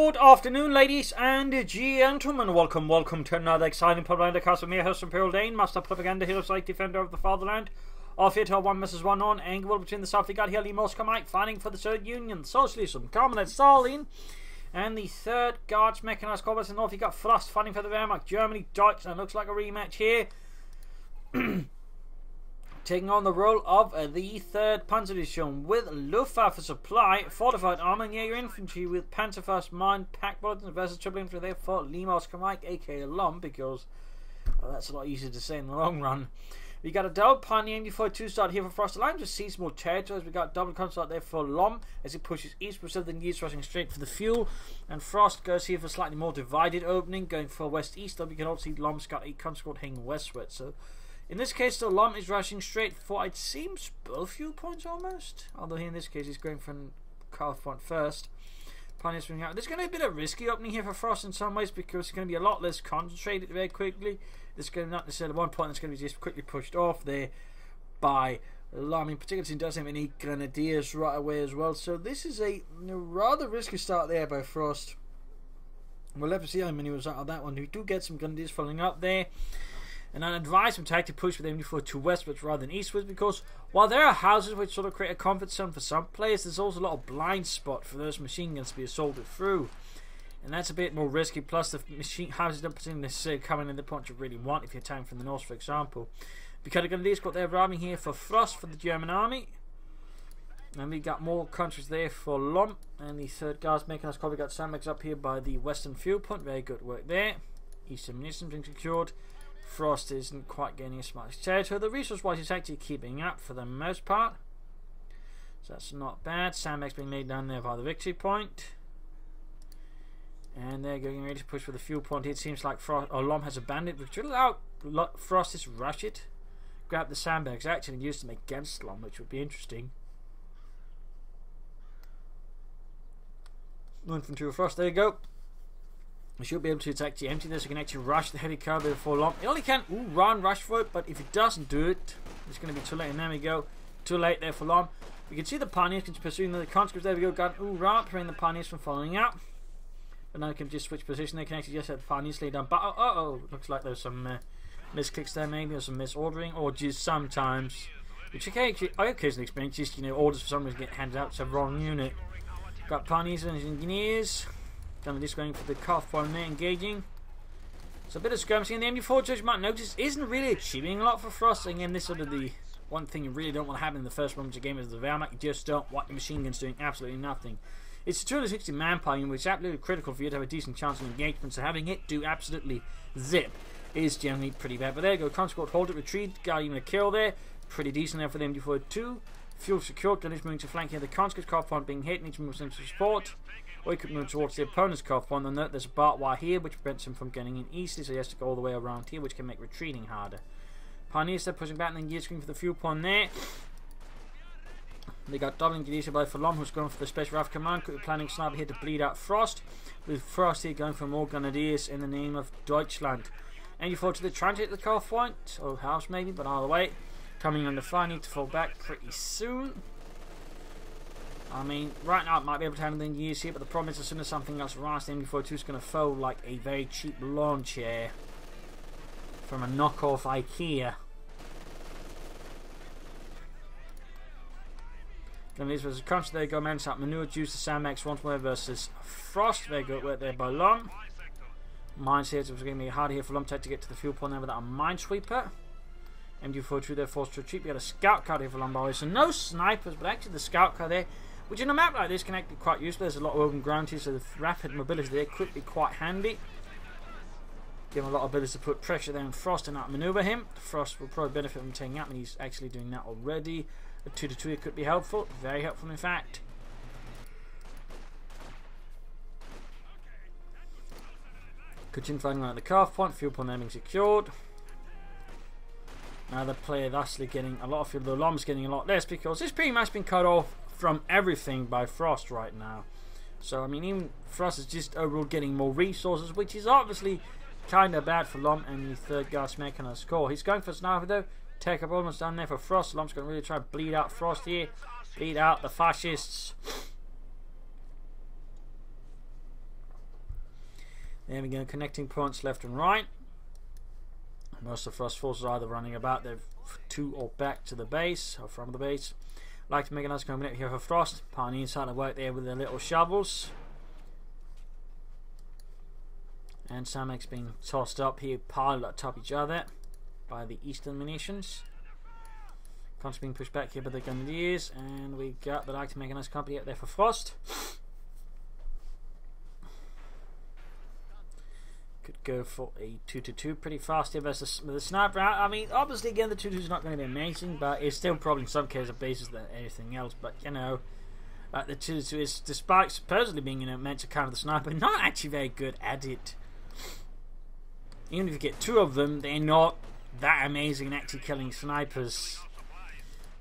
Good afternoon, ladies and gentlemen. Welcome to another exciting Propagandacaster with me, host Imperial Dane, Master Propaganda Hero Site Defender of the Fatherland. Off here to 1 vs 1 on Angoville between the south. We got here Limaroskarmike fighting for the Third Union, Socialism, Communist, Stalin, and the Third Guards Mechanized Corps. In the north, you got Frost fighting for the Wehrmacht, Germany, Deutschland. Looks like a rematch here. Taking on the role of the 3rd Panzer Division with Luftwaffe supply, fortified armor, and your infantry with Panzerfaust mine, pack bulletins versus triple infantry there for LimaOskarMike, aka Lom, because that's a lot easier to say in the long run. We got a double pioneer MD42 start here for Frost. Alliance just sees more territories. We got double consort there for Lom as he pushes east with Southern Geese rushing straight for the fuel. And Frost goes here for slightly more divided opening, going for west-east. Though we can also see Lom's got a consort hanging westward. So in this case, the Lom is rushing straight for, it seems, both fuel points almost. Although here in this case, he's going for a car point first. Pioneer swinging out. There's going to be a bit of risky opening here for Frost in some ways because it's going to be a lot less concentrated very quickly. This is going to not necessarily one point that's going to be just quickly pushed off there by Lom. I mean, particularly since he doesn't have any grenadiers right away as well. So this is a rather risky start there by Frost. We'll have to see how many was out of that one. We do get some grenadiers following up there. And I'd advise him to push with MD4 to westwards rather than eastwards, because while there are houses which sort of create a comfort zone for some players, there's also a lot of blind spot for those machine guns to be assaulted through. And that's a bit more risky, plus the machine houses don't particularly necessarily come in the point you really want if you're attacking from the north, for example. Because the Grenadiers got their arriving here for Frost for the German army. And we got more countries there for Lom, and the 3rd Guards Mechanized Corps. We got Sandbags up here by the western fuel point, very good work there. Eastern munitions being secured. Frost isn't quite gaining as much territory. The resource-wise is actually keeping up for the most part, so that's not bad. Sandbags being laid down there by the victory point, and they're getting ready to push for the fuel point. It seems like Lom has abandoned, which will allow Frost to rush it, grab the sandbags actually and use them against Lom, which would be interesting. Infantry with Frost, there you go. We should be able to actually empty this. We can actually rush the heavy cavalry before Lom. It only can run rush for it, but if it doesn't do it, it's going to be too late. And there we go. Too late there for Lom. We can see the pioneers pursuing the conscripts. There we go. Got preventing the pioneers from following up. But now we can just switch position. They can actually just have the pioneers lay down. But looks like there's some misclicks there, maybe, or some misordering, or just sometimes, which I occasionally experience, just orders for some reason get handed out to the wrong unit. Got pioneers and engineers. Just going for the cuff point there, engaging. So a bit of skirmishing. And the MD4, Judge might notice, isn't really achieving a lot for Frost. Again, this sort of the one thing you really don't want to happen in the first moments of the game is the Wehrmacht. You just don't want the machine guns doing absolutely nothing. It's a 260 manpower unit, which is absolutely critical for you to have a decent chance of engagement. So having it do absolutely zip is generally pretty bad. But there you go. Conscript, hold it, retreat. Got even a kill there. Pretty decent there for the MD4 too. Fuel secured. Gun is moving to flank here. The conscript car point being hit. Needs to move into support. Or he could move towards the opponent's car point. And note there's a barbed wire here which prevents him from getting in easily, so he has to go all the way around here, which can make retreating harder. Pioneers there pushing back, and then gear screen for the fuel point there. They got doubling Galicia by Lom, who's going for the Special RAF command. Could be planning sniper here to bleed out Frost, with Frost here going for more grenadiers in the name of Deutschland. And you fall to the transit at the car point, or house maybe, but either way, coming under fire, need to fall back pretty soon. I mean, right now it might be able to handle the engineers here, but the problem is as soon as something else arrives, the MD42 is going to fold like a very cheap lawn chair from a knockoff IKEA. Grenadiers versus Crunch, there you go, man. Start maneuver, use the Sandbags once more versus Frost. Very good work there by Lom. Mines here, so it's going to be hard here for Lom to get to the fuel point there without a minesweeper. MD42 there forced to retreat. We got a scout car here for Lom, by the way. So no snipers, but actually the scout car there, which in a map like this can actually be quite useful. There's a lot of open ground here, so the rapid mobility there could be quite handy. Give him a lot of ability to put pressure there on Frost and outmaneuver him. Frost will probably benefit from taking out, and he's actually doing that already. A 2-2 could be helpful, very helpful in fact. Continue fighting around the calf point, fuel point there being secured. Now the player thusly getting a lot of fuel, the Lom's getting a lot less because it's pretty much been cut off from everything by Frost right now. So I mean, even Frost is just overall getting more resources, which is obviously kind of bad for Lom and the 3rd Guards Mechanized Corps. He's going for sniper though. Take up almost down there for Frost. Lom's going to really try to bleed out Frost here. Bleed out the fascists. There we go, connecting points left and right. Most of the Frost forces are either running about there to or back to the base, or from the base. Like to make a nice combination here for Frost. Pioneers trying to work there with their little shovels. And Samek's being tossed up here, piled on top of each other by the Eastern munitions. Constantly being pushed back here by the Grenadiers, and we got the like to make a nice company up there for Frost. Could go for a 2-2 pretty fast here versus the sniper. I mean, obviously again the 2-2 is not going to be amazing, but it's still probably in some cases a basis than anything else. But you know, the 2-2 is, despite supposedly being meant to counter the sniper, not actually very good at it. Even if you get two of them, they're not that amazing in actually killing snipers,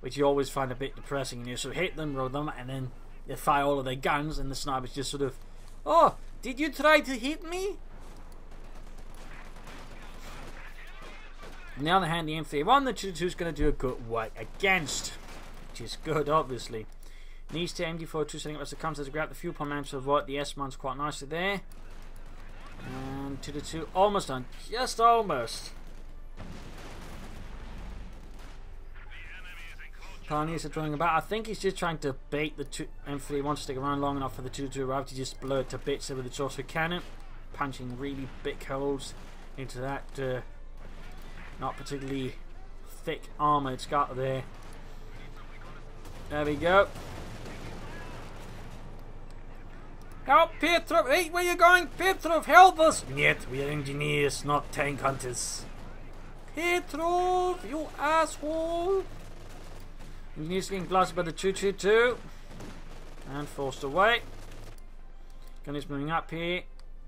which you always find a bit depressing. You so hit them, roll them, and then they fire all of their guns, and the snipers just sort of, oh, did you try to hit me? On the other hand, the M31, the 2-2 is going to do a good work against, which is good, obviously. Needs to MG42 setting up as it comes to grab the fuel pump, managed to avoid the S-Mons quite nicely there. And 2-2 almost done, just almost. Pioneers are drawing about. I think he's just trying to bait the M31 to stick around long enough for the 2-2 to arrive to just blow it to bits with its also cannon, punching really big holes into that not particularly thick armor it's got there. There we go. Help, Petrov! Hey, where you going? Petrov, help us! Yet, we are engineers, not tank hunters. Petrov, you asshole! Engineers getting blasted by the 2-2-2. And forced away. Gunners moving up here.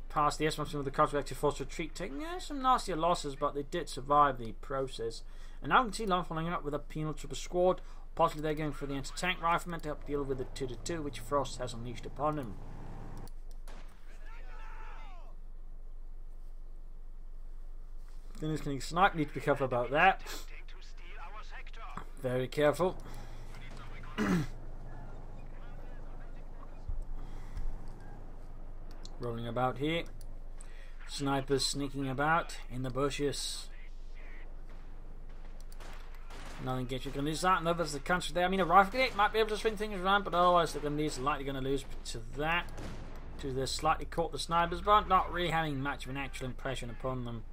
Past the S-Mons with the cars were actually forced to retreat, taking some nastier losses, but they did survive the process. And now we can see Lon following up with a penal trooper squad. Possibly they're going for the anti-tank rifleman to help deal with the 2-2, which Frost has unleashed upon him. Gunners getting sniped, need to be careful about that. Very careful. Rolling about here. Snipers sneaking about in the bushes. Nothing gets you. Grenadiers that, and others the country there. I mean, a rifle grenade might be able to swing things around, but otherwise the Grenadiers are likely going to lose to that. To the slightly caught the snipers, but not really having much of an actual impression upon them.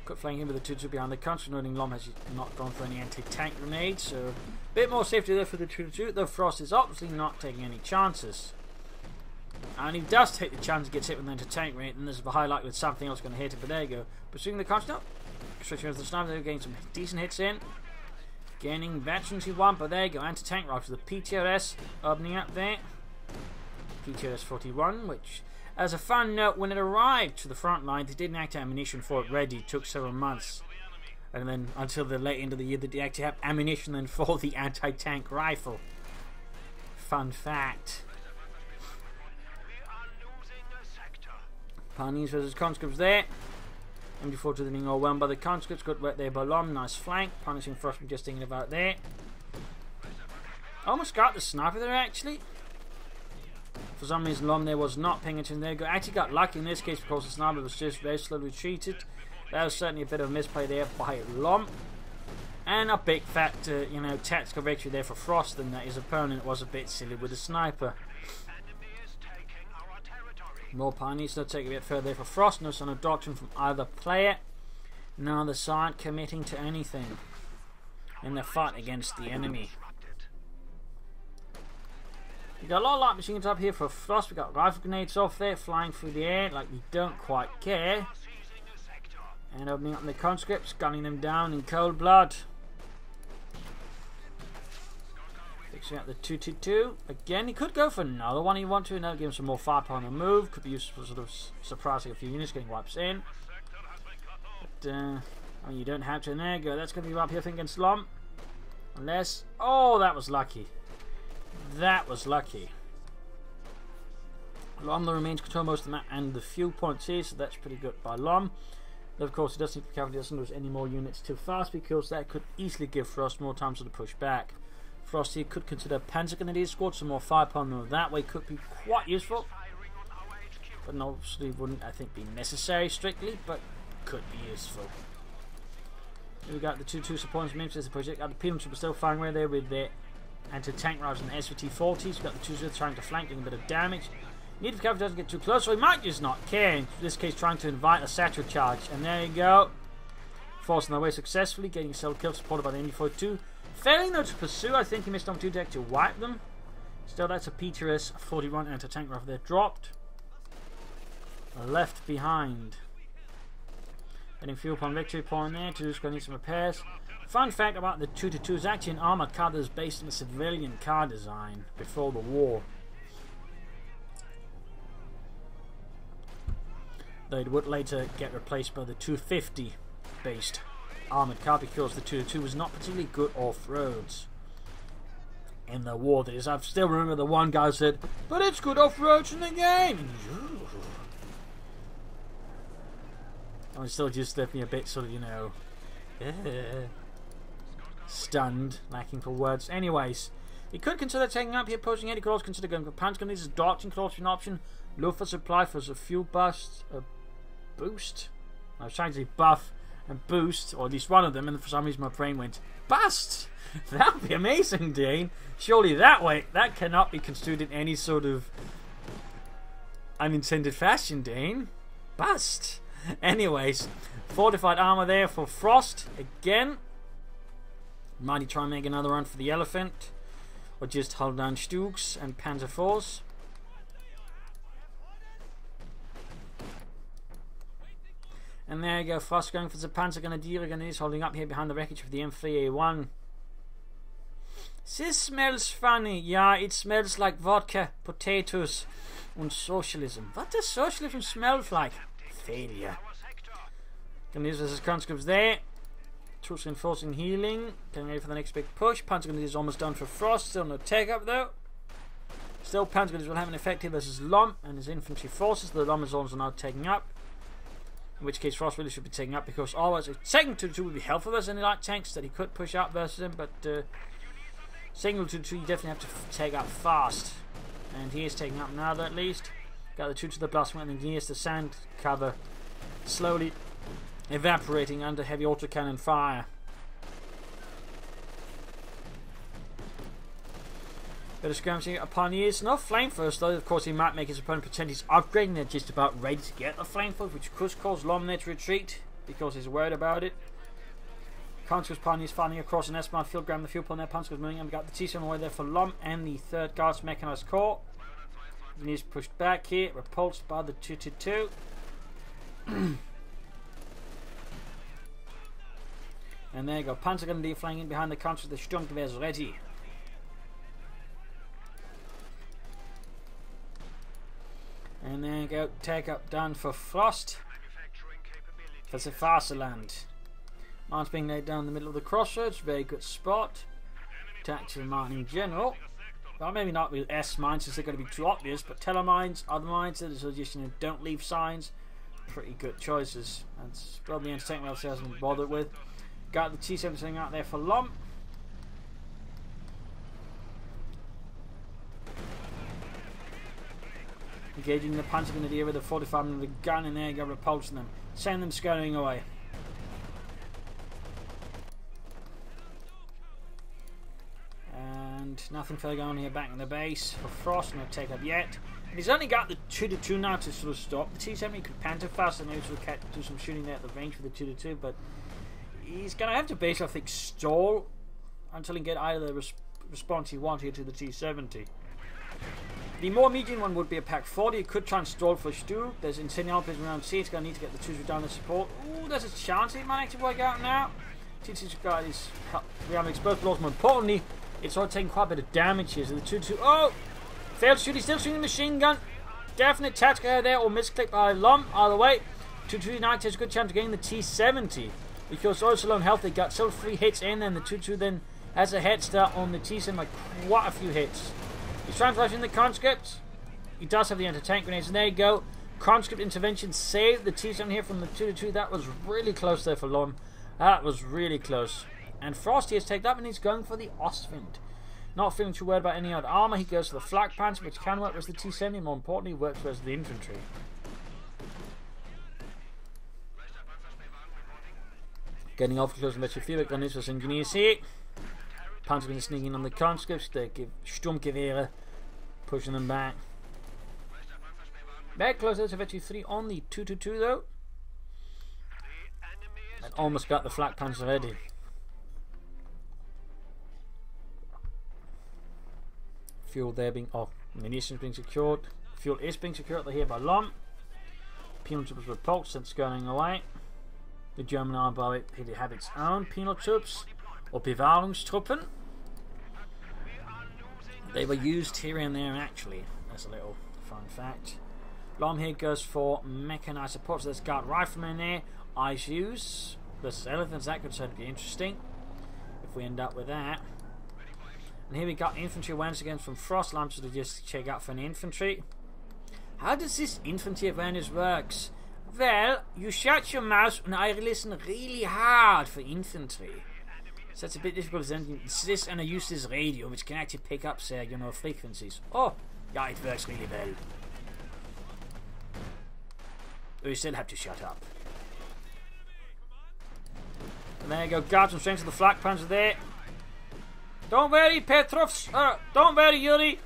Cut flanking with the 2-2 behind the country, noting Lom has not gone for any anti-tank grenades, so a bit more safety there for the 2-2, though Frost is obviously not taking any chances. And if he does take the chance and gets hit with an anti-tank grenade, then there's a high likelihood something else is going to hit it, but there you go. Pursuing the country, no. Switching over to the sniper, they're getting some decent hits in. Gaining veterans who want, but there you go, anti-tank rifles, the PTRS opening up there. PTRS 41, which, as a fun note, when it arrived to the front line, they didn't actually have ammunition for it ready. It took several months. And then until the late end of the year, they actually have ammunition then for the anti-tank rifle. Fun fact. Pioneers versus conscripts there. MG4 to the being overwhelmed by the conscripts. Good work there by Lom. Nice flank. Punishing Frost, just thinking about there. Almost got the sniper there actually. For some reason Lom there was not paying attention there. Actually got lucky in this case because the sniper was just very slowly retreated. That was certainly a bit of a misplay there by Lom. And a big fat, tactical victory there for Frost, and that his opponent was a bit silly with the sniper. More Pioneers still take a bit further there for Frost. No sign of doctrine from either player. Neither side committing to anything in the fight against the enemy. We got a lot of light machines up here for Frost. We got rifle grenades off there flying through the air like we don't quite care. And opening up the conscripts, gunning them down in cold blood. Fixing up the 2-2-2. Again, he could go for another one if you want to. Now give him some more firepower on the move. Could be useful for sort of surprising a few units, getting wipes in. But, I mean, you don't have to. And there you go. That's going to be up here, I think, against Lom. Unless... Oh, that was lucky. That was lucky. Lom remains control most of the map and the fuel points here, so that's pretty good by Lom. But of course, he does need to be careful he doesn't lose any more units too fast, because that could easily give Frost more time to push back. Frosty could consider Panzer Grenadiers, scored some more firepower on that way, could be quite useful. But obviously wouldn't, I think, be necessary strictly, but could be useful. Here we got the 2-2 supporting some the project. Got the Penal Trooper still firing away there with their anti-tank rounds and the SVT-40s. We've got the 2-0 trying to flank, doing a bit of damage. Need to be careful doesn't get too close, so he might just not care. In this case, trying to invite a satchel charge. And there you go. Forcing their way successfully, getting several kills supported by the MD-42. Failing though to pursue, I think he missed an opportunity to wipe them. Still, that's a PTRS-41 anti-tank rifle there dropped. Left behind. Getting fuel upon victory point there. 2's going to need some repairs. Fun fact about the 2-2 is actually an armoured car that was based on a civilian car design before the war. Though it would later get replaced by the 250 based armoured car because the 2-2 was not particularly good off-roads in the war. That is, I still remember the one guy said, but it's good off-roads in the game. I was still just left me a bit sort of, you know, stunned, lacking for words. Anyways, he could consider taking up the opposing head. He could also consider going for Panzer Grenadiers. Doctrine could also be an option. Luftwaffe supply for a fuel boost. I was trying to say buff and boost, or at least one of them, and for some reason my brain went bust. That would be amazing, Dane. Surely that cannot be construed in any sort of unintended fashion, Dane. Bust. Anyways, fortified armor there for Frost again. Might he try and make another run for the Elephant, or just hold down Stugs and Panzer IVs? And there you go, Frost going for the Panzer Grenadiers, holding up here behind the wreckage of the M3A1. This smells funny. Yeah, it smells like vodka, potatoes, and socialism. What does socialism smell like? Failure. Grenadiers versus conscripts there. Troops reinforcing healing. Getting ready for the next big push. Panzer Grenadiers almost done for Frost. Still no take up though. Still, Panzer Grenadiers will have an effect here versus Lom and his infantry forces. The Lom is also now taking up. In which case Frost really should be taking up because otherwise a second 2-2 would be helpful versus any light tanks that he could push out versus him, but single 2-2 you definitely have to take up fast. And he is taking up now at least. Got the 2 to the blast and then here's the sand cover slowly evaporating under heavy autocannon fire. Bit of skirmishing upon years. No flamethrowers though. Of course, he might make his opponent pretend he's upgrading. They're just about ready to get the flamethrowers, which could cause Lom there to retreat because he's worried about it. Conscripts pioneers fighting across an S-bound field, grabbing the fuel pole there. Conscripts moving, and we got the T7 away there for Lom and the 3rd Guards Mechanized Corps. And he's pushed back here, repulsed by the 2-2. And there you go, Panzer Grenadier flying in behind the conscripts. The Sturmgewehrs ready. And there you go, take up done for Frost. For the Fasterland. Mines being laid down in the middle of the crossroads, very good spot. Tactical mine in general. Well, maybe not with S mines since they're going to be too obvious, but teller mines, other mines that are just, you know, don't leave signs. Pretty good choices. That's probably the entertainment else hasn't been bothered with. Got the T7 sitting out there for Lom. Engaging the Panzer Grenadier with a 45mm with a gun, and there you go, repulsing them. Send them scurrying away. And nothing further going on here back in the base for Frost, no take up yet. And he's only got the 2-2 now to sort of stop. The T-70 could panther fast and maybe sort of do some shooting there at the range for the 2-2, but he's going to have to basically, I think, stall until he can get either the response he wants here to the T-70. The more medium one would be a Pack 40. It could try and stall for Stu. There's Incendiary around C. It's going to need to get the 2 down to support. Ooh, there's a chance it might actually work out now. T2's got his realm exposed, but also more importantly, it's all taking quite a bit of damage here. So the 2-2, oh! Failed shoot. He's still shooting the machine gun. Definite tactical error there, or misclick by Lom. Either way, 2-2 United has a good chance of getting the T-70. Because also low on health, they got still 3 hits in, and the 2-2 then has a head start on the T-70 by quite a few hits. He's trying to rush in the conscripts. He does have the anti-tank grenades, and there you go. Conscript intervention saved the T-70 here from the 2-2. That was really close there for Lom. That was really close. And Frosty has taken up, and he's going for the Ostwind. Not feeling too worried about any other armour, he goes for the Flak Panzer, which can work versus the T-70, more importantly, works versus the infantry. Getting off close and let you feel like is was engineers here. Panzer been sneaking on the conscripts, they give Sturmgewehre, pushing them back. Very close to Vetchi 3 on the 222 though. And almost got the Flak Panzer ready. Fuel there being munitions being secured. Fuel is being secured here by Lom. Penal troops repulsed since going away. The German army have its own penal troops or Bewahrungstruppen. They were used here and there actually. That's a little fun fact. Lom here goes for mechanized support. So there's guard riflemen there. ISUs versus elephants. That could certainly be interesting if we end up with that. And here we got infantry awareness again from Frost Launcher to just check out for an infantry. How does this infantry awareness works? Well, you shut your mouth and I listen really hard for infantry. So it's a bit difficult to send this, and I use this radio which can actually pick up, say, you know, frequencies. Oh, yeah, it works really well. We still have to shut up. And there you go, guards and strength of the Flak Panzer there. Don't worry, Petrov. Don't worry, Yuri.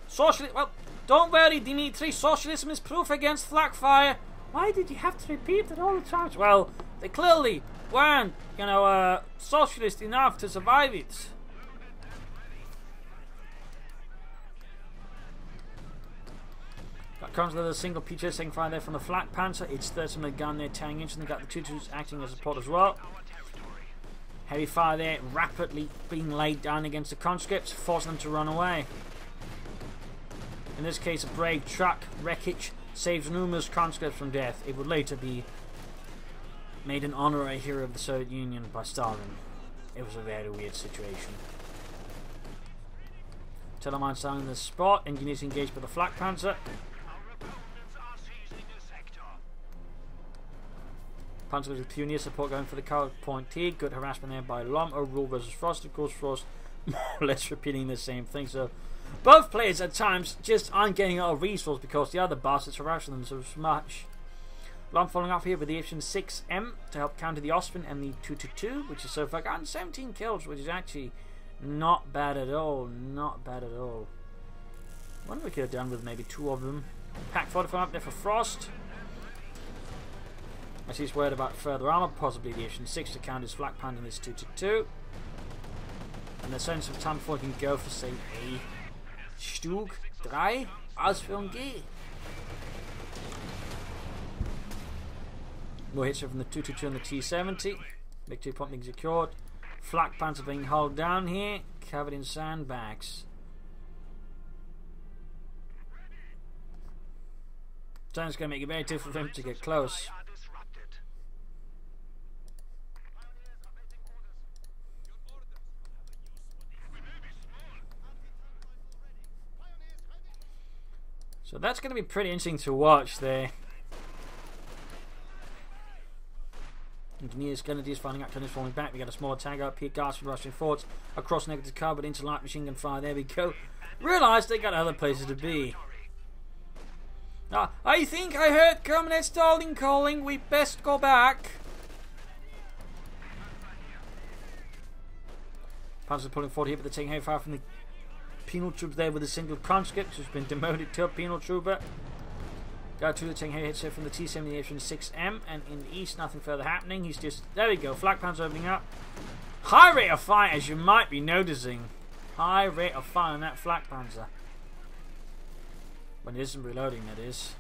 Don't worry, Dimitri. Socialism is proof against flak fire. Why did you have to repeat it all the time? Well, they clearly weren't, you know, socialist enough to survive it. That comes with a single PJ taking fire there from the Flak Panzer. It's 30mm gun there, 10 inch, and they got the 2-2s acting as support as well. Heavy fire there, rapidly being laid down against the conscripts, forcing them to run away. In this case, a brave truck wreckage saves numerous conscripts from death. It would later be made an honorary hero of the Soviet Union by Stalin. It was a very weird situation. Telemann down in the spot, engineers engaged by the Flak Panzer. Panzer with pioneer support going for the cover point T. Good harassment there by Lom. Overrule versus Frost. Of course, Frost more or less repeating the same thing. So both players at times just aren't getting out of resource because the other bastards harassing them so much. Lom following up here with the F-6M to help counter the Ostwind and the 222, which is so far gotten 17 kills, which is actually not bad at all. Not bad at all. I wonder if we could have done with maybe 2 of them. Pack 45 up there for Frost. As he's worried about further armour, possibly the F-6 to counter his Flak Panzer in this 222. And there's only some time before he can go for, say, a Stug 3 Ausführung G. More hits from the 222 and the T-70. Victory point being secured. Flak Panzer being hauled down here, covered in sandbags. So it's going to make it very difficult for him to get close. So that's going to be pretty interesting to watch there. Engineers, Grenadiers finding out, falling back. We got a small attack up here. Guards rushing forwards across negative cover, but into light machine gun fire. There we go. Realised they got other places to be. I think I heard Comrade Stalin calling. We best go back. Panzer pulling forward here, but they're taking heavy fire from the penal troops there with a single conscript who's been demoted to a penal trooper. Guard 2 taking heavy hits here from the T-70 F-6M, and in the east nothing further happening. He's just, there we go, Flak Panzer opening up. High rate of fire, as you might be noticing. High rate of fire on that Flak Panzer. When it isn't reloading, that is.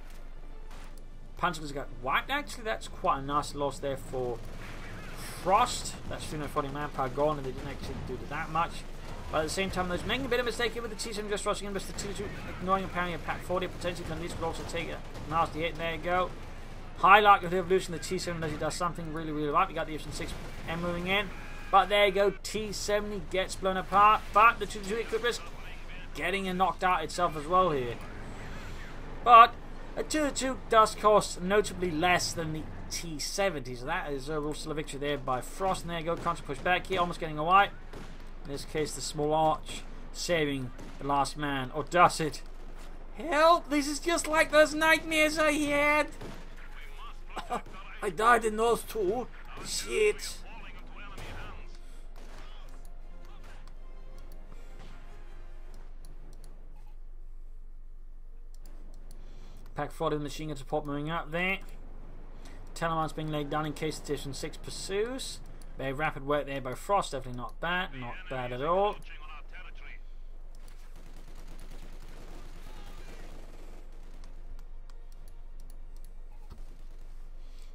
Panzer's got wiped. Actually, that's quite a nice loss there for Frost. That's 340 manpower gone, and they didn't actually do that much. But at the same time, there's making a bit of a mistake here with the T-70 just rushing in, but the T-2 ignoring apparently a Pack 40. Potentially, at least could also take a nasty hit. There you go. High likelihood of losing the T-70 as he does something really, really right. We got the F-6M moving in. But there you go. T-70 gets blown apart. But the 2-2 could risk getting knocked out itself as well here. But a 2-2 does cost notably less than the T-70, so that is overall still a victory there by Frost. And there you go, counter push back here, almost getting a wipe. In this case, the small arch saving the last man. Or does it? Help! This is just like those nightmares I had! I died in those too. Shit. Pack 40 machine gun support moving up there. Teleman's being laid down in case Station 6 pursues. Very rapid work there by Frost, definitely not bad. Not bad at all.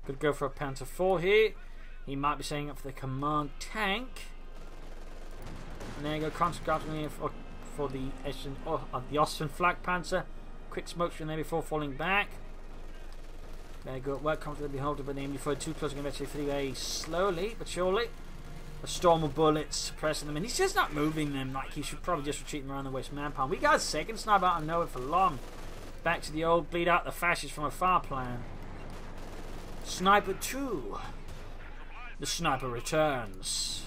Could go for a Panther 4 here. He might be setting up for the command tank. And there you go, concentrating for the Austrian Flak Panzer. Quick smoke screen there before falling back. Very good work, comfortably beholden by the aim before 2 closing eventually very slowly but surely. A storm of bullets suppressing them, and he's just not moving them. Like, he should probably just retreat them around the West Manpower. We got a second sniper out of nowhere for long. Back to the old bleed out the fascists from afar plan. Sniper 2. The sniper returns.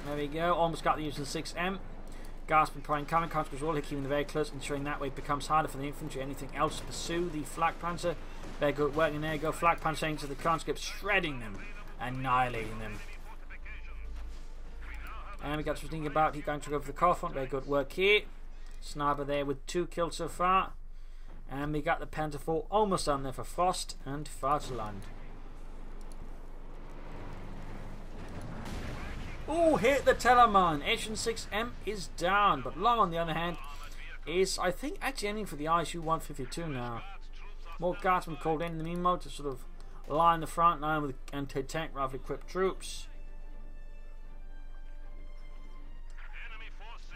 There we go. Almost got the use of the 6M. Gasping, prying, coming, conscripts all here, keeping them very close, ensuring that way it becomes harder for the infantry. Anything else to pursue the Flak Panzer. Very good working there. Go Flak Panzer into the conscripts, shredding them, annihilating them. And we got to think about he going to go for the car front. Very good work here. Sniper there with 2 kills so far. And we got the Panther 4 almost down there for Frost and Vaterland. Oh, hit the Telemann. H6M is down, but Long on the other hand is, I think, actually aiming for the ISU 152 now. More guardsmen called in the meanwhile to sort of line the front line with anti-tank rifle equipped troops.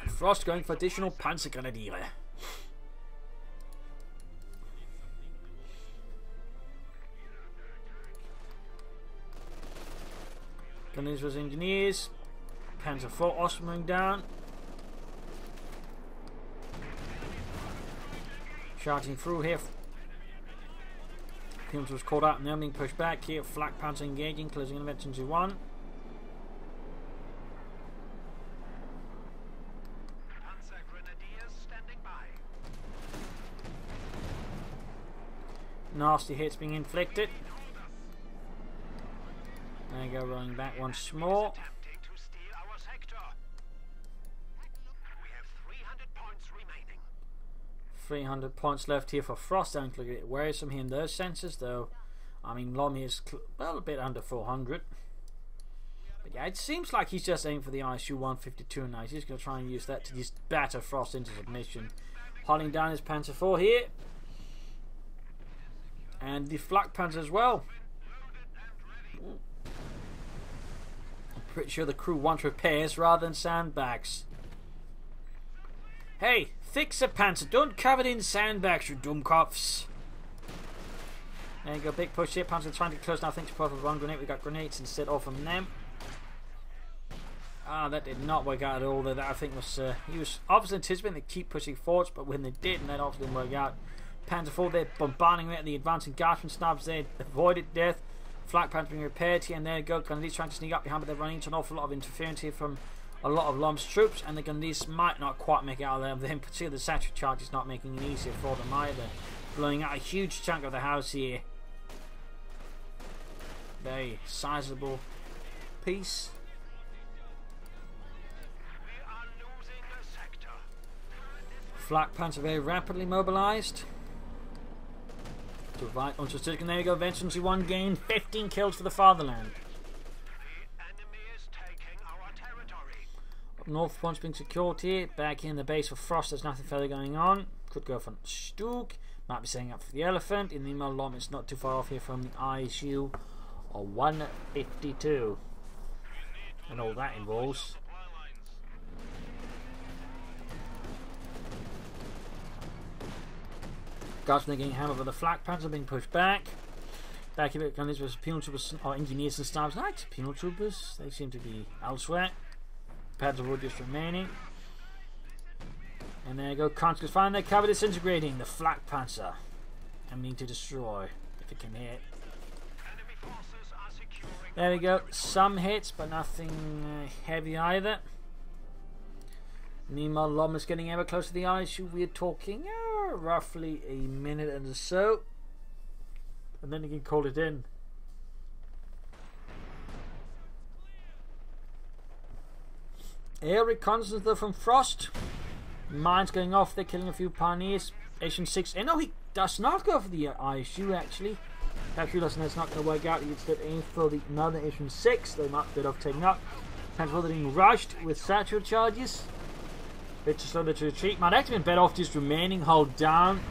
And Frost going for additional Panzergrenadiere. Gunners was engineers. Panzer 4 Austrian down. Charging through here. Pilms was caught out and then being pushed back here. Flak Panzer engaging, closing intervention to 1. Nasty hits being inflicted. There you go, rolling back once more. 300 points left here for Frost. Don't look a bit worrisome here in those senses, though. I mean, Lomi is well a bit under 400. But yeah, it seems like he's just aiming for the ISU 152 now. He's just going to try and use that to just batter Frost into submission. Holding down his Panzer 4 here. And the Flak Panzer as well. Pretty sure the crew want repairs rather than sandbags. Hey, fix a Panzer. Don't cover it in sandbags, you dummkopfs. There you go, big push here. Panzer trying to close now. I think to put one grenade. We got grenades instead of from them. Ah, that did not work out at all. That I think was he was obviously anticipating to keep pushing forwards, but when they did, that obviously didn't work out. Panzer 4 there bombarding away at the advancing guardsmen. Snipers there avoided death. Flak Panzer being repaired here, and there you go. Grenadiers trying to sneak up behind, but they're running into an awful lot of interference here from a lot of Lom's troops, and the Grenadiers might not quite make it out of there. In particular, the satchel charge is not making it easier for them either. Blowing out a huge chunk of the house here. Very sizable piece. Flak Panzer very rapidly mobilized. To right onto Stick, and there you go. Vengeance 1 gained 15 kills for the fatherland. Up north, points being secured here. Back in the base for Frost, there's nothing further going on. Could go for Stuk. Might be setting up for the Elephant. In the meanwhile, Lom is not too far off here from the ISU 152. And all that involves. Guardsmen getting hammered by the Flak Panzer being pushed back. Back here, gunners was penal troopers or engineers and snipers. Nice penal troopers. They seem to be elsewhere. Panzer wood just remaining. And there you go. Conscripts find their cover disintegrating. The Flak Panzer. And mean to destroy if it can hit. There we go. Some hits, but nothing heavy either. Meanwhile, Lom is getting ever closer to the issue. We're talking roughly a minute and so. And then you can call it in. Air reconnaissance though from Frost. Mines going off, they're killing a few pioneers. Asian 6. No, he does not go for the ISU actually. Calculation is not going to work out. He instead aim for the another Asian 6. They might bit off taking up. Panther being rushed with satchel charges. Bit too slow to retreat. Might actually been better off just remaining, hold down,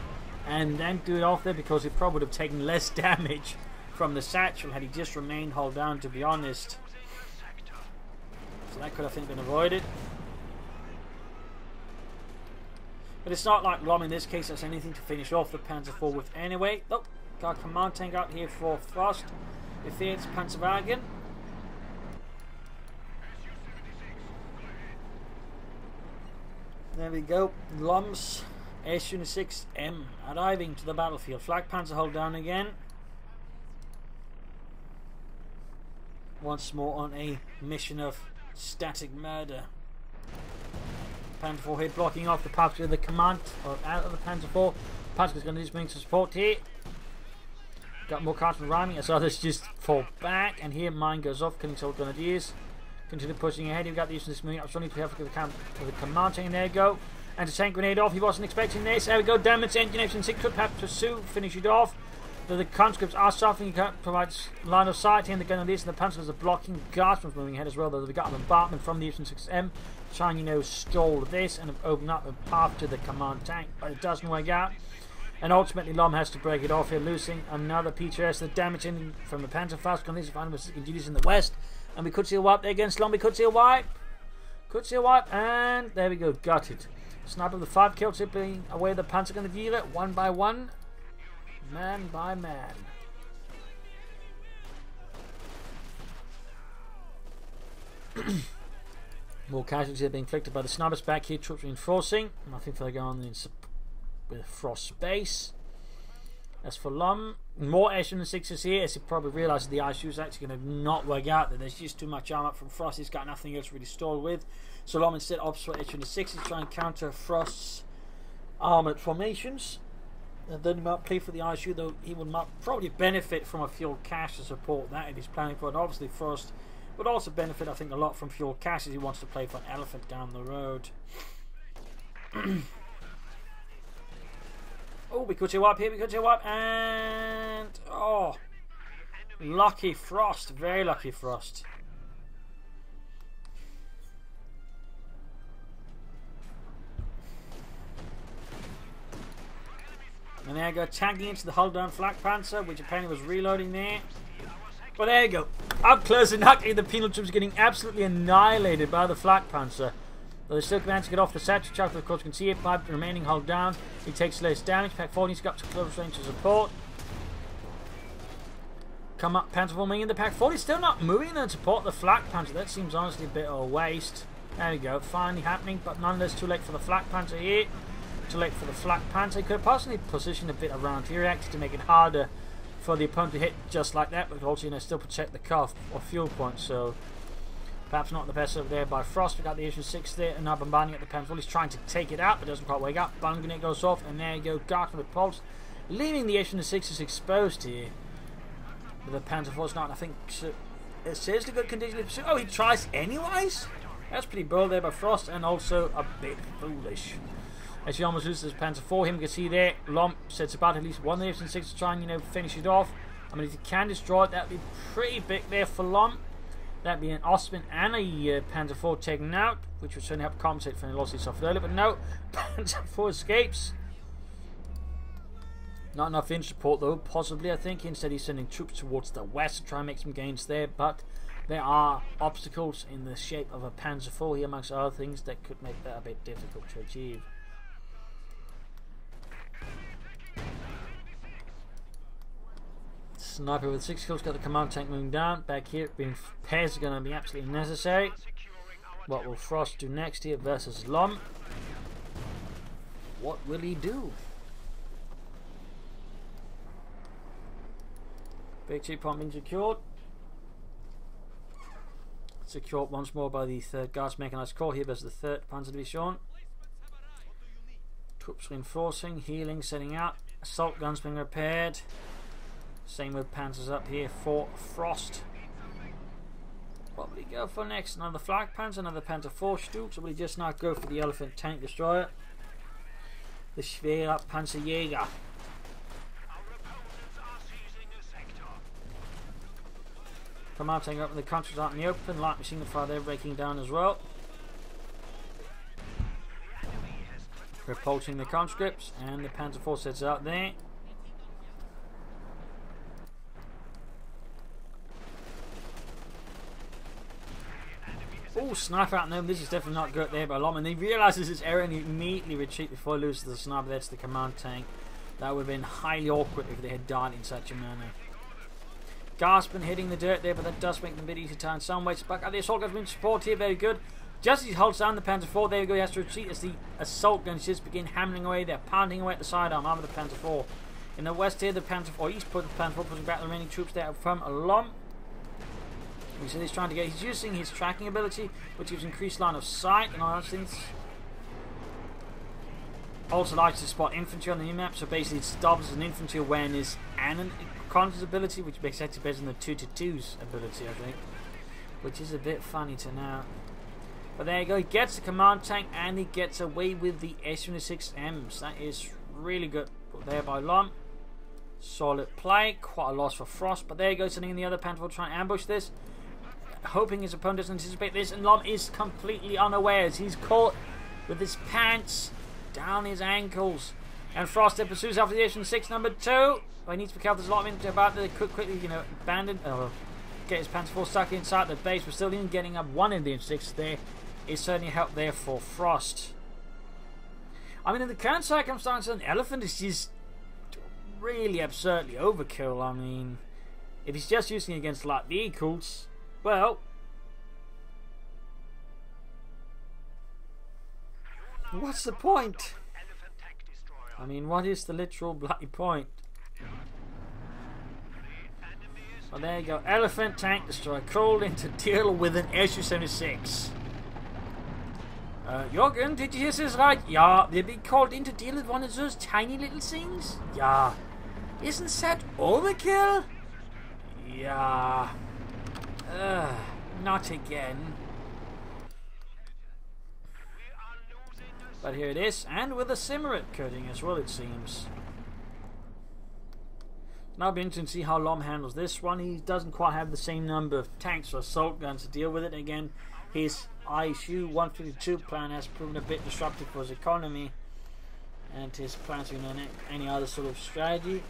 and then do it off there because he probably would have taken less damage from the satchel had he just remained, hold down, to be honest. So that could, I think, been avoided. But it's not like Lom in this case has anything to finish off the Panzer IV with anyway. Oh, got a command tank out here for Frost. If it's Panzerwagen. There we go. Lom's S-6M arriving to the battlefield. Flag Panzer hold down again. Once more on a mission of static murder. Panzer IV here blocking off the path to the command or out of the Panzer IV. Panzer's going to just bring some support here. Got more cards from rhyming as others just fall back, and here mine goes off, killing several grenadiers. Continue pushing ahead. You've got the use of this moving up. So need to have the command tank. There you go. And to tank grenade off. He wasn't expecting this. There we go. Damage engine F 6 could perhaps pursue. Finish it off. The conscripts are suffering. He provides line of sight here. And the grenadiers and the panzers are blocking. Guards from moving ahead as well. Though we got an bombardment from the F-6M. Trying, you know, stall this and open up a path to the command tank. But it doesn't work out. And ultimately Lom has to break it off here, losing another PTS. The damage in from the Panzerfaust. Grenadiers find duties in the west. And we could see a wipe there against Lom. We could see a wipe. Could see a wipe. And there we go. Got it. Sniper with 5 kills, tipping away the Panzer Grenadier one by one. Man by man. More casualties are being inflicted by the snipers back here. Troops reinforcing. Nothing further going on with Frost space. As for Lom, more S-6s here, as he probably realised the ISU is actually going to not work out, that there's just too much armor up from Frost. He's got nothing else really stored with. So Lom instead opts for S-6s, trying to counter Frost's armoured formations. And then he might play for the ISU, though he would probably benefit from a fuel cache to support that if he's planning for it. And obviously Frost would also benefit, I think, a lot from fuel cache if he wants to play for an elephant down the road. Oh, we could see a wipe here, we could see a wipe, and oh, lucky Frost, very lucky Frost. And there you go, tagging into the hull down Flak Panzer, which apparently was reloading there. But there you go, up close and luckily the penal troops are getting absolutely annihilated by the Flak Panzer. But they still managed to get off the satchel charge, but of course you can see it by remaining hull down. He takes less damage. Pack 4 needs to get up to close range to support. Come up, Panzer forming in the Pack 4. He's still not moving and support the Flak Panzer. That seems honestly a bit of a waste. There we go, finally happening, but nonetheless too late for the Flak Panzer here. Too late for the Flak Panzer. He could have possibly positioned a bit around here actually to make it harder for the opponent to hit just like that, but also, you know, still protect the cuff or fuel point. So perhaps not the best over there by Frost. We got the S-6 there, and now bombarding at the Panzer. He's trying to take it out, but doesn't quite wake up. Bomb grenade goes off, and there you go, Garth with pulse, leaving the S-6 exposed here. But the Panzer IV's not, I think, it says the good condition. Oh, he tries anyways? That's pretty bold there by Frost, and also a bit foolish. As he almost loses his Panzer IV, him you can see there, Lom sets about at least one of the S-6 to try and, you know, finish it off. I mean, if he can destroy it, that would be pretty big there for Lom. That'd be an Ostman and a Panzer IV taken out, which would certainly help compensate for any losses he suffered earlier. But no, Panzer IV escapes. Not enough inch support though, possibly I think. Instead he's sending troops towards the west to try and make some gains there. But there are obstacles in the shape of a Panzer IV here, amongst other things, that could make that a bit difficult to achieve. Sniper with 6 kills, got the command tank moving down. Back here, being pairs are going to be absolutely necessary. What will Frost do next here versus Lom? What will he do? Big 2 point being secured. Secured once more by the 3rd Guards Mechanized Corps. Here there's the 3rd Panzer Division. Troops reinforcing, healing, setting out. Assault guns being repaired. Same with panzers up here for Frost. What will he go for next? Another Flak Panzer, another Panzer CoH2. So will he just not go for the Elephant Tank Destroyer? The Schwere Panzerjäger. Command tank up in the countries out in the open. Light machine gun fire there breaking down as well. Repulsing the conscripts, and the Panzer Force heads out there. Oh, sniper out there. This is definitely not good there by Lom, and he realizes his error and he immediately retreats before he loses the sniper. That's the command tank. That would have been highly awkward if they had died in such a manner. Gasping hitting the dirt there, but that does make them a bit easy to turn some ways back. The assault guns been support here, very good. Just as he holds down the Panzer IV, there we go, he has to retreat as the assault guns just begin hammering away. They're pounding away at the sidearm of the Panzer IV. In the west here, the Panzer IV, or east, the Panzer IV pushing back the remaining troops there from Lom. We see he's trying to get, he's using his tracking ability, which gives increased line of sight and all those things. Also likes to spot infantry on the new map, so basically it doubles an infantry awareness and a contact ability, which makes it better than the 2-2's ability, I think. Which is a bit funny to know. But there you go, he gets the command tank and he gets away with the S-26Ms. That is really good there by Lom. Solid play, quite a loss for Frost, but there you go, sending in the other Panther to try and ambush this. Hoping his opponent doesn't anticipate this, and Lom is completely unawares. He's caught with his pants down his ankles. And Frost then pursues after the S-6 number 2. But he needs to be careful, there's a lot of him about to quickly, abandon, get his Panzer IV stuck inside the base, but still even getting up one in the S-6 there is certainly help there for Frost. I mean, in the current circumstances, an elephant is just really absurdly overkill. I mean, if he's just using it against light vehicles, well, what's the point? I mean, what is the literal bloody point? Well, there you go. Elephant Tank Destroyer crawled in to deal with an Su-76. Jürgen, did you hear this right? Yeah, they've been called in to deal with one of those tiny little things? Yeah. Isn't that overkill? Yeah. Not again. But here it is, and with a Simmerit coating as well, it seems. Now it'll be interesting to see how Lom handles this one. He doesn't quite have the same number of tanks or assault guns to deal with it. Again, his ISU 152 plan has proven a bit disruptive for his economy and his plans to any other sort of strategy.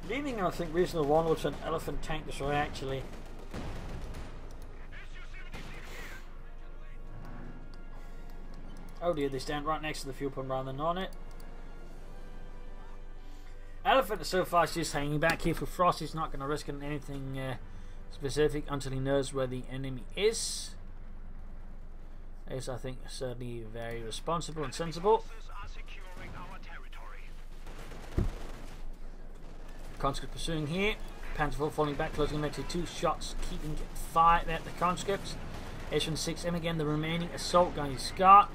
Leaving, I think, reasonable one to an Elephant Tank Destroyer actually. Oh dear, they stand right next to the fuel pump rather than on it. Elephant so far is just hanging back here for Frost. He's not going to risk anything specific until he knows where the enemy is. Is, I think, certainly very responsible and sensible. Conscript pursuing here. Panther falling back, closing in to 2 shots, keeping fire at the conscripts. S-6M again, the remaining assault gun he's got.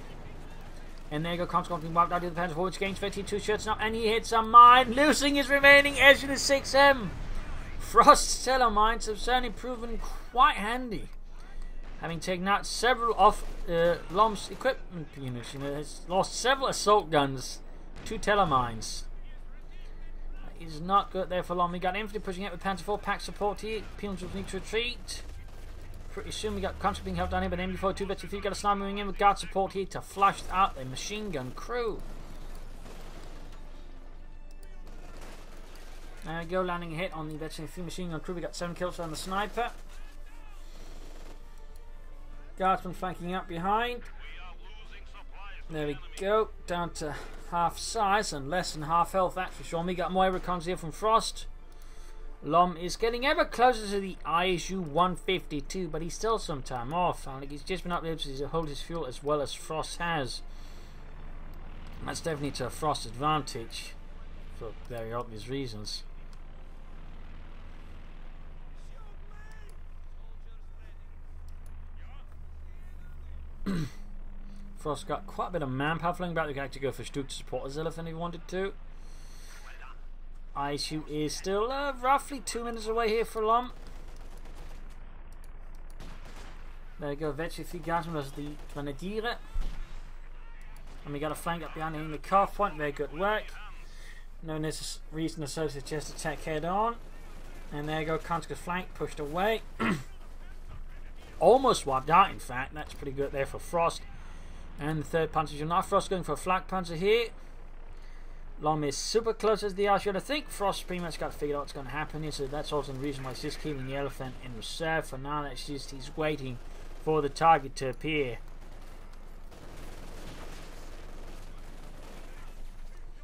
And there you go, conscript being wiped out of the Panther, which gains 22 shots now, and he hits a mine, losing his remaining S-6M. Frost's stellar mines have certainly proven quite handy, having taken out several of Lom's equipment units. Has lost several assault guns, 2 telemines. Is not good there for Lom. We got infantry pushing out with Panzer IV, pack support here. Peons will need to retreat. Pretty soon we got conscript being held down here, but MD4 2 veterans. We've got a sniper moving in with guard support here to flush out the machine gun crew. There we go, landing a hit on the veteran 3 machine gun crew. We got 7 kills on the sniper. Guardsman flanking up behind. There we go, down to half size and less than half health, that's for sure. We got more recons here from Frost. Lom is getting ever closer to the ISU 152, but he's still some time off. I think he's just been able to hold his fuel as well as Frost has. That's definitely to Frost's advantage for very obvious reasons. Frost got quite a bit of manpower flying back. We could actually go for Stuck to support his elephant if he wanted to. ISU is still roughly 2 minutes away here for Lom. There we go, Vetch if he got him as the Grenadiere. And we got a flank up behind him in the calf point. Very good work. No reason to just attack head on. And there you go, Konska's flank pushed away. Almost wiped out, in fact. That's pretty good there for Frost. And the third punch is not Frost going for a flak puncher here. Lom is super close as the Archer. I think Frost pretty much got figured out what's going to happen here, so that's also the reason why he's just keeping the elephant in reserve. For now, that's just he's waiting for the target to appear.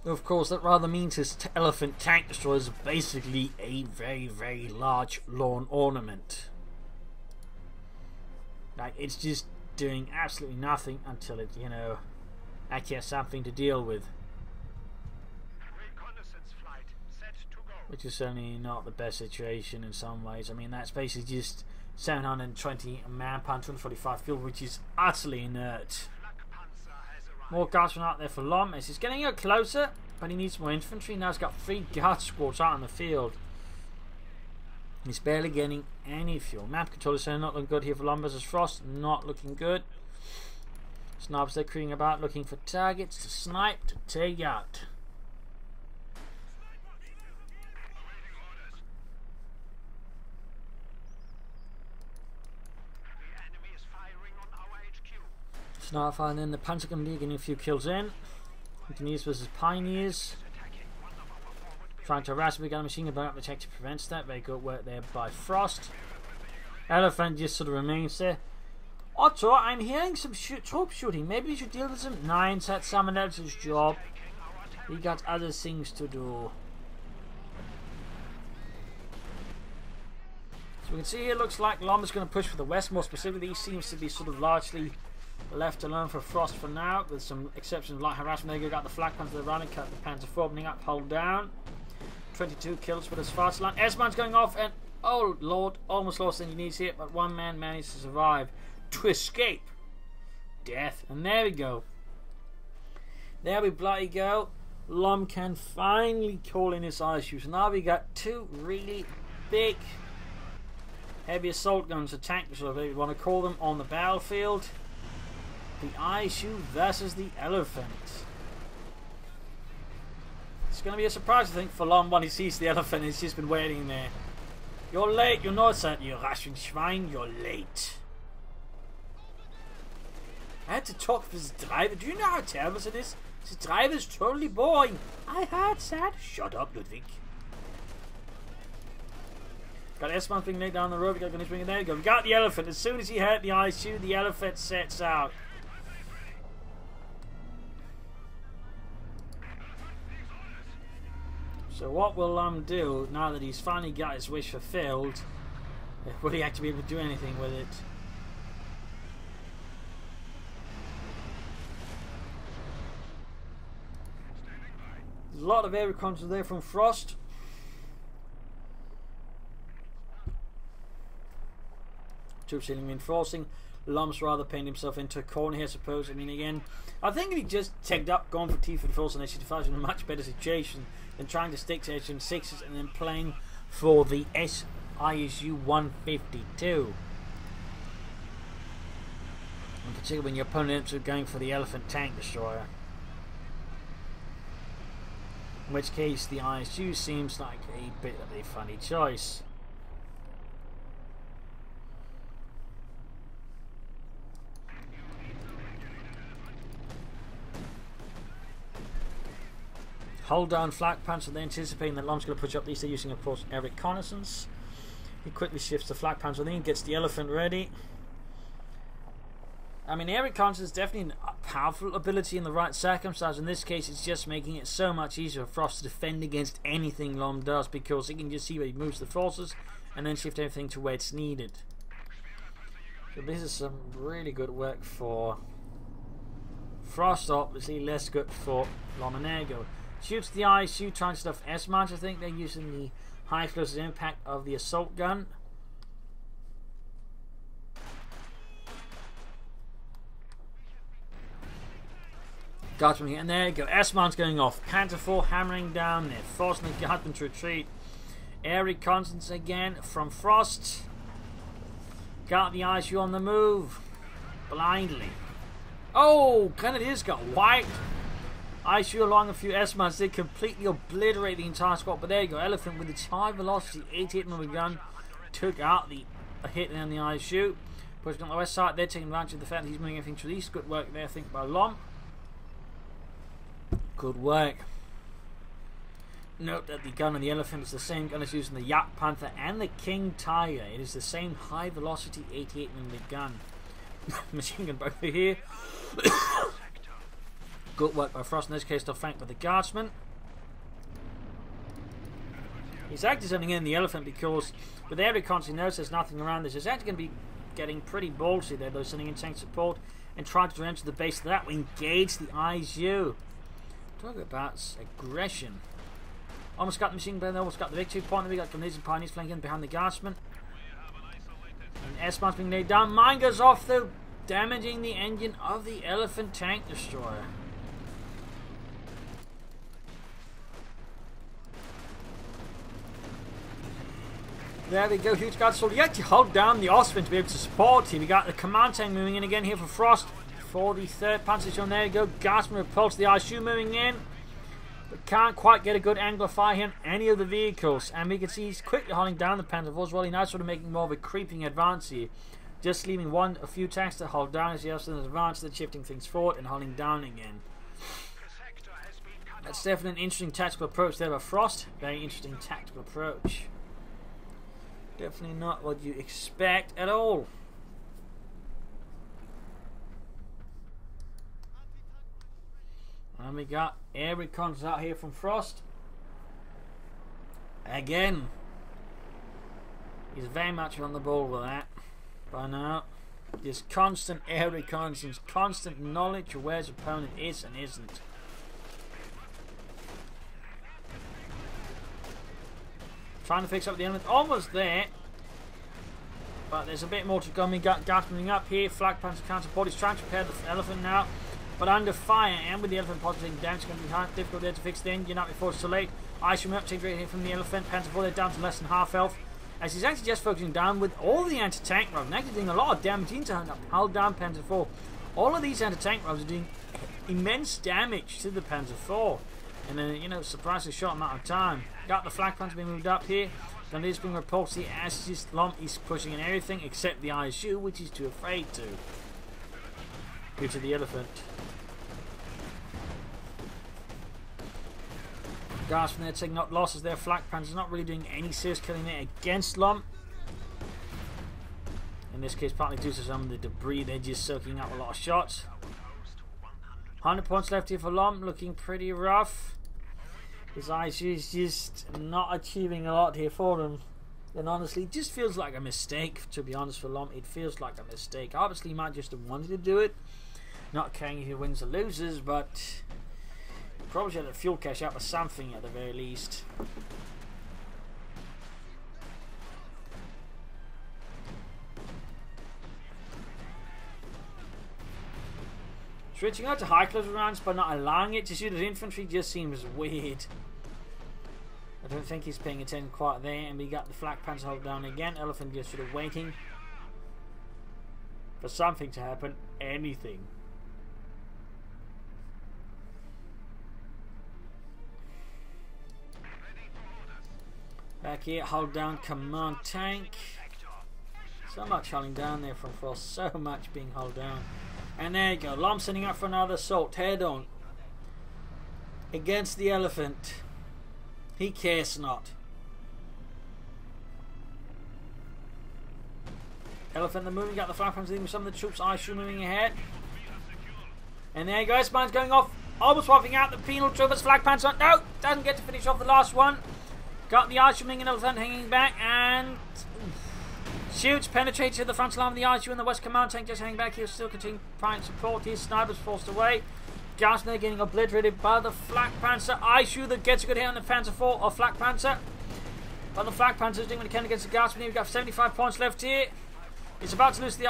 Of course, that rather means his elephant tank destroyer is basically a very, very large lawn ornament. Like, it's just doing absolutely nothing until it, you know, actually has something to deal with. Which is certainly not the best situation in some ways. I mean, that's basically just 720 manpower, 245 fuel, which is utterly inert. More guards from out there for Lom as he's getting closer, but he needs more infantry. Now he's got 3 guard squads out in the field. He's barely getting any fuel. Map control is certainly not looking good here for Lom versus Frost. Not looking good. Snipers they're creeping about looking for targets to snipe, to take out. Sniper and then the Panzer Company getting a few kills in. Mutineers versus Pioneers. Trying to harass, we got a machine gun up the check to prevent that. Very good work there by Frost. Elephant just sort of remains there. Otto, I'm hearing some troop shooting. Maybe you should deal with some nines. That's someone else's job. We got other things to do. So we can see here, looks like Lom is going to push for the west. More specifically, he seems to be sort of largely left alone for Frost for now, with some exceptions like harassment. There you got the flak Panzer running, cut the Panzer 4 opening up, hold down. 22 kills for this fast line. S-man's going off, and oh lord, almost lost engineers here, but one man managed to survive to escape death. And there we go. There we bloody go. Lom can finally call in his ISUs. Now we got 2 really big heavy assault guns, or tankers, whatever you want to call them, on the battlefield. The ISU versus the elephant. It's going to be a surprise, I think, for Lom when he sees the elephant. He's just been waiting there. You're late, you know that, you Russian schwein, you're late. I had to talk with the driver. Do you know how terrible it is? The driver's totally boring. I heard that. Shut up, Ludwig. Got S-Man being laid down the road. We got Gunnish bringing. There you go. We got the elephant. As soon as he heard the ISU, the elephant sets out. So what will do now that he's finally got his wish fulfilled? Will he actually be able to do anything with it? There's a lot of air reconnaissance there from Frost. Troops healing reinforcing. Lom's rather painted himself into a corner here, I suppose. I mean, again, I think if he just tagged up, gone for T for the force and SU5 is in a much better situation than trying to stick to SU6s and then playing for the ISU 152. In particular when your opponents are going for the elephant tank destroyer. In which case the ISU seems like a bit of a funny choice. Hold down flak panzer, they're anticipating that Lom's going to push up these. They're using, of course, air reconnaissance. He quickly shifts the flak panzer, then gets the elephant ready. I mean, air reconnaissance is definitely a powerful ability in the right circumstance. In this case, it's just making it so much easier for Frost to defend against anything Lom does, because he can just see where he moves the forces and then shift everything to where it's needed. So this is some really good work for Frost, obviously less good for Lomonego. Shoots the ISU, trying to stuff S-March. I think they're using the high explosive impact of the assault gun. Guardsman here, and there you go. S-Man's going off. Panther 4 hammering down there, forcing the Guardsman to retreat. Air reconnaissance again from Frost. Got the ISU on the move. Blindly. Oh, Grenadiers got wiped. ISU along a few S-Mans did completely obliterate the entire squad, but there you go. Elephant with its high velocity 88mm gun took out a hit on the ISU. Pushing on the west side, they're taking advantage of the fact that he's moving everything to the east. Good work there, I think, by Lom. Good work. Note that the gun on the Elephant is the same gun as used in the Yak Panther and the King Tiger. It is the same high velocity 88mm gun. Machine gun both here. Good work by Frost in this case to flank with the Guardsman. He's actually sending in the Elephant because with air reconnaissance he knows there's nothing around this. He's actually going to be getting pretty ballsy there, though, sending in tank support and trying to enter the base of that. We engage the ISU. Talk about aggression. Almost got the machine gun, almost got the victory point. We got Grenadiers and Pioneers flanking behind the Guardsman. And S-Man's being laid down. Mine goes off though, damaging the engine of the Elephant tank destroyer. There we go, huge guard. So you actually hold down the Osman to be able to support him. We got the command tank moving in again here for Frost. For the 3rd Panzer Division, there you go. Guardsman repulsed the ISU moving in. But can't quite get a good angle of fire here on any of the vehicles. And we can see he's quickly holding down the Panzer IV as well. He's now sort of making more of a creeping advance here. Just leaving a few tanks to hold down as he has an advance, then shifting things forward and holding down again. That's definitely an interesting tactical approach there by Frost. Very interesting tactical approach. Definitely not what you expect at all. And we got air reconnaissance out here from Frost. Again. He's very much on the ball with that by now. Just constant air reconnaissance, constant knowledge of where his opponent is and isn't. Trying to fix up the element, almost there. But there's a bit more to come. We got Guardsman up here. Flag Panzer counter support. He's trying to repair the Elephant now. But under fire, and with the Elephant positive damage, it's going to be hard, difficult there to fix the engine up before it's too late. ISU up, take right here from the Elephant. Panzer IV, they're down to less than half health. As he's actually just focusing down with all the anti-tank rounds, and actually doing a lot of damage into hold down Panzer IV. All of these anti-tank rounds are doing immense damage to the Panzer IV. And then, you know, surprisingly short amount of time. Got the Flag Panzer being moved up here. Then it's being repulsed here as his Lom is pushing in everything except the ISU, which he's too afraid to. Due to the Elephant. Guardsman there taking up losses there. Flak Panzer's not really doing any serious killing there against Lom. In this case, partly due to some of the debris, they're just soaking up a lot of shots. 100 points left here for Lom, looking pretty rough. His ISU is just not achieving a lot here for him. And honestly, it just feels like a mistake, to be honest, for Lom. It feels like a mistake. Obviously, he might just have wanted to do it. Not caring if he wins or loses, but probably should have a fuel cache out for something at the very least. Switching out to high close rounds but not allowing it to shoot at infantry just seems weird. I don't think he's paying attention quite there, and we got the Flak Panzer hold down again. Elephant just sort of waiting for something to happen. Anything. Back here, hold down command tank. So much holding down there from Frost. So much being held down. And there you go. Lom sending up for another assault. Head on. Against the Elephant. He cares not. Elephant the moving. Got the Flak Panzer with some of the troops. ISU moving ahead. And there you go. Mine's going off. Almost wiping out the penal troopers. Flak Panzer. No! Doesn't get to finish off the last one. Got the ISU moving and Elephant hanging back. And shoots, penetrates to the front line of the ISU and the West Command tank just hanging back here, still continuing trying to support. His snipers forced away. Gassner getting obliterated by the Flak Panzer. ISU that gets a good hit on the Panzer IV or Flak Panzer. But the Flak Panzer is doing what he can against the Gassner. We've got 75 points left here. It's about to lose the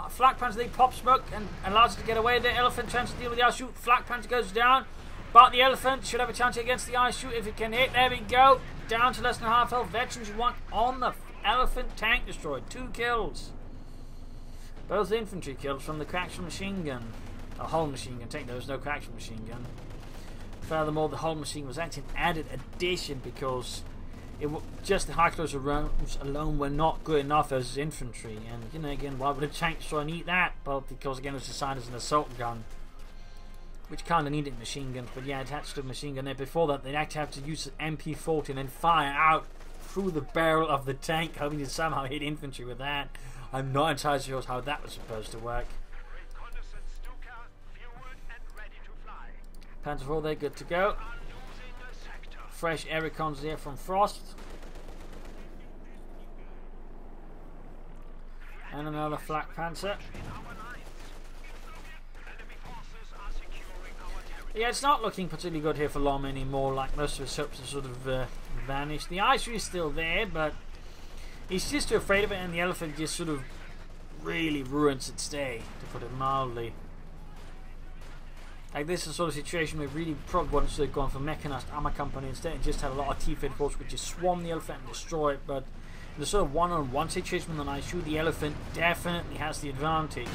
Flak Panther. They pop smoke and allows it to get away. The elephant tries to deal with the ice shoot. Flak Panther goes down, but the elephant should have a chance against the ice shoot if it can hit. There we go. Down to less than half health. Veterans 1 on the elephant. Tank destroyed. 2 kills. Both infantry kills from the coaxial machine gun. A whole machine gun. Take those. No coaxial machine gun. Furthermore, the whole machine was actually an added addition because just the high close rounds alone were not good enough as infantry. And you know, again, why would a tank try and eat that? Well, because again, it was designed as an assault gun, which kind of needed machine guns. But yeah, attached to a machine gun there. Before that, they'd actually have to use an MP40 and then fire out through the barrel of the tank, hoping to somehow hit infantry with that. I'm not entirely sure how that was supposed to work. Panzer 4, they're good to go. Fresh air recons there from Frost. And another Flak Panther. Yeah, it's not looking particularly good here for Lom anymore. Like most of his hopes have sort of vanished. The ice is still there, but he's just too afraid of it, and the elephant just sort of really ruins its day, to put it mildly. Like, this is the sort of situation where really probably wants to have gone for mechanized armor company instead and just had a lot of T-Fed force which just swarm the elephant and destroy it. But in the sort of one-on-one situation with an ice shoot, the elephant definitely has the advantage.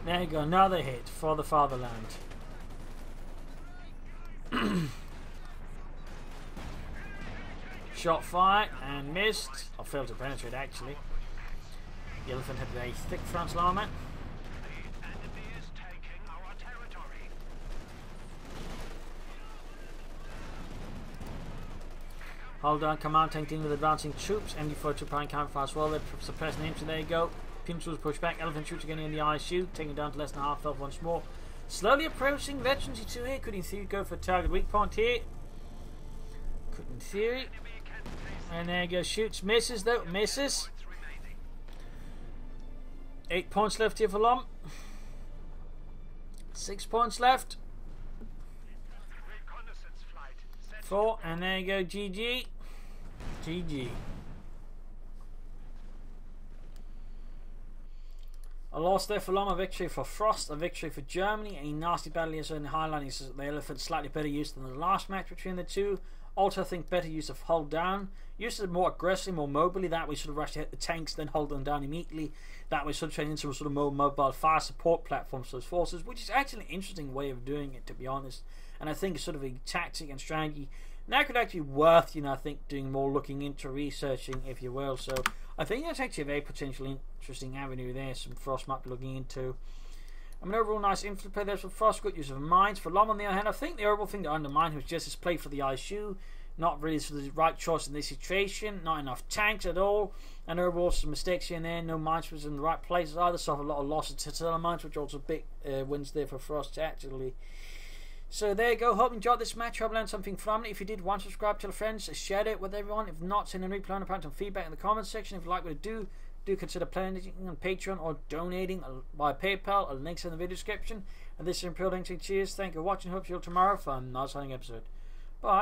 There you go, another hit for the fatherland. Shot fired and missed. I failed to penetrate actually. The elephant had a thick frontal armor. Hold on, command tank dealing with advancing troops. MD4 troop behind campfire as well. They're suppressing him, so there you go. Pincers push back. Elephant shoots again in the eye shoot, taking down to less than half health once more. Slowly approaching veterans. E2 here. Could in theory go for a target weak point here. Could in theory. And there you go. Shoots, misses though. Misses. 8 points left here for Lom. 6 points left. 4, and there you go, GG. GG. A loss there for Lom, a victory for Frost, a victory for Germany. A nasty battle here, so in the highlighting, the elephant slightly better use than the last match between the two. Also, I think better use of hold down. Used it more aggressively, more mobilely. That way, sort of rush to hit the tanks, then hold them down immediately. That way, sort of turn into a sort of more mobile fire support platform for those forces, which is actually an interesting way of doing it, to be honest. And I think it's sort of a tactic and strategy that could actually be worth, you know, I think doing more looking into, researching, if you will. So I think that's actually a very potentially interesting avenue there. Some Frost might be looking into. I mean, overall nice infantry play there for Frost. Good use of mines. For Lom on the other hand, I think the overall thing to undermine was just his play for the ISU. Not really sort of the right choice in this situation. Not enough tanks at all. And overall some mistakes here and there. No mines was in the right places either. Suffered a lot of losses to Titilla mines, which also big wins there for Frost actually. So there you go. Hope you enjoyed this match. Hope you learned something from it. If you did, one, subscribe, tell friends, share it with everyone. If not, send a replay on about some feedback in the comments section. If you like what I do consider playing on Patreon or donating by PayPal. A link's in the video description. And this is Imperial Links. Cheers. Thank you for watching. Hope you all tomorrow for another exciting episode. Bye.